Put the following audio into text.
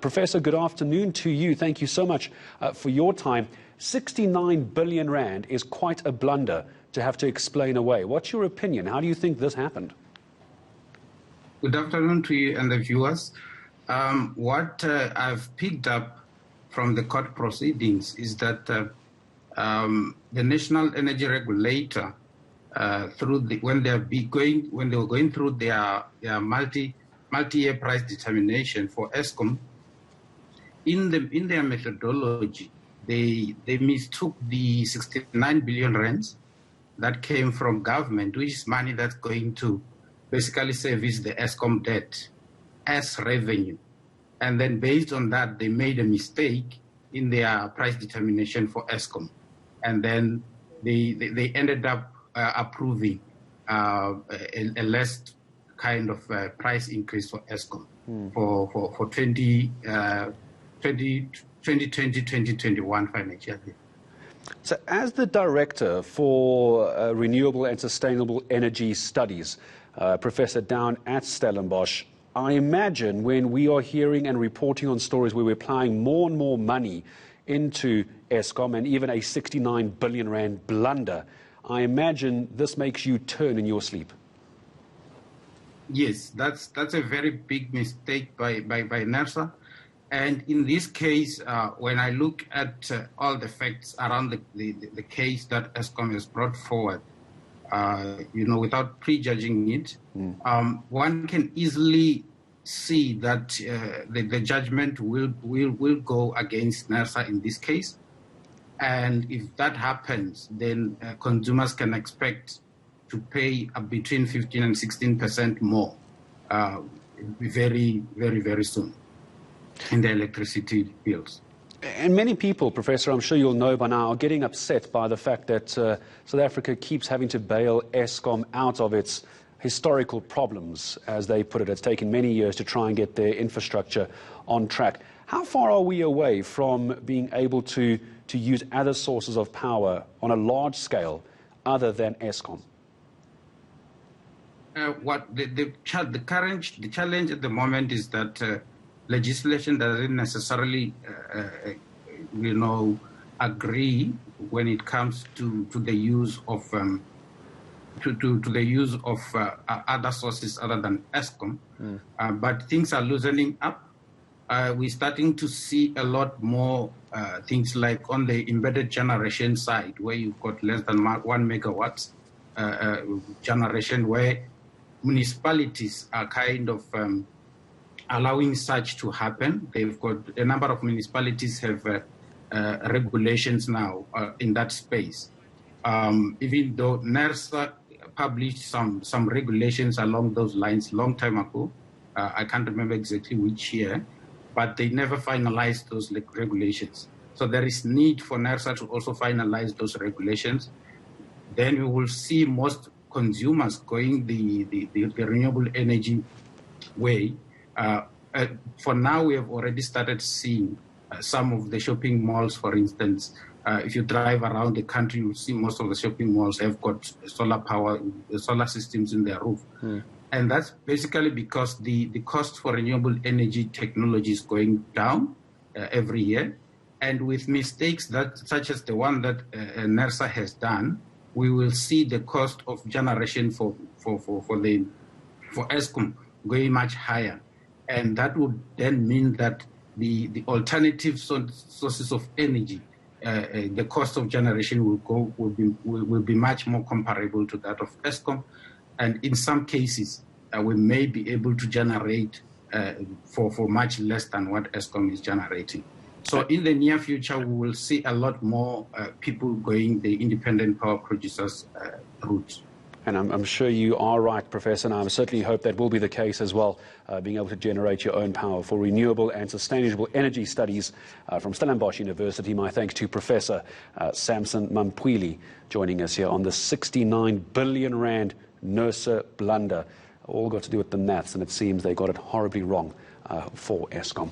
Professor, good afternoon to you. Thank you so much for your time. 69 billion rand is quite a blunder to have to explain away. What's your opinion? How do you think this happened? Good afternoon to you and the viewers. What I've picked up from the court proceedings is that the National Energy Regulator, when they were going through their multi-year price determination for Eskom, in their methodology, they mistook the 69 billion rands that came from government, which is money that's going to basically service the Eskom debt, as revenue. And then based on that, they made a mistake in their price determination for Eskom. And then they ended up approving a less kind of price increase for Eskom for 2020-2021 financial year. So as the Director for Renewable and Sustainable Energy Studies, Professor down at Stellenbosch, I imagine when we are hearing and reporting on stories where we're applying more and more money into Eskom and even a 69 billion rand blunder, I imagine this makes you turn in your sleep. Yes, that's a very big mistake by NERSA. And in this case, when I look at all the facts around the case that Eskom has brought forward, without prejudging it, one can easily see that the judgment will go against NERSA in this case. And if that happens, then consumers can expect to pay between 15 and 16% more very, very, very soon in the electricity bills. And many people, Professor, I'm sure you'll know by now, are getting upset by the fact that South Africa keeps having to bail Eskom out of its historical problems, as they put it. It's taken many years to try and get their infrastructure on track. How far are we away from being able to use other sources of power on a large scale other than Eskom? The challenge at the moment is that legislation doesn't necessarily, agree when it comes to the use of other sources other than Eskom. But things are loosening up. We're starting to see a lot more things like on the embedded generation side, where you've got less than 1 megawatts generation, where municipalities are kind of allowing such to happen. They've got a number of municipalities have regulations now in that space. Even though NERSA published some regulations along those lines long time ago, I can't remember exactly which year, but they never finalized those regulations. So there is need for NERSA to also finalize those regulations. Then we will see most consumers going the renewable energy way. For now, we have already started seeing some of the shopping malls, for instance. If you drive around the country, you'll see most of the shopping malls have got solar power, solar systems in their roof. And that's basically because the cost for renewable energy technology is going down every year. And with mistakes such as the one that NERSA has done, we will see the cost of generation for Eskom going much higher. And that would then mean that the alternative sources of energy, the cost of generation will be much more comparable to that of Eskom. And in some cases, we may be able to generate for much less than what Eskom is generating. So in the near future, we will see a lot more people going the independent power producers route. And I'm sure you are right, Professor, and I certainly hope that will be the case as well, being able to generate your own power. For renewable and sustainable energy studies from Stellenbosch University, my thanks to Professor Samson Mampwili joining us here on the 69 billion rand NERSA blunder. All got to do with the maths, and it seems they got it horribly wrong for Eskom.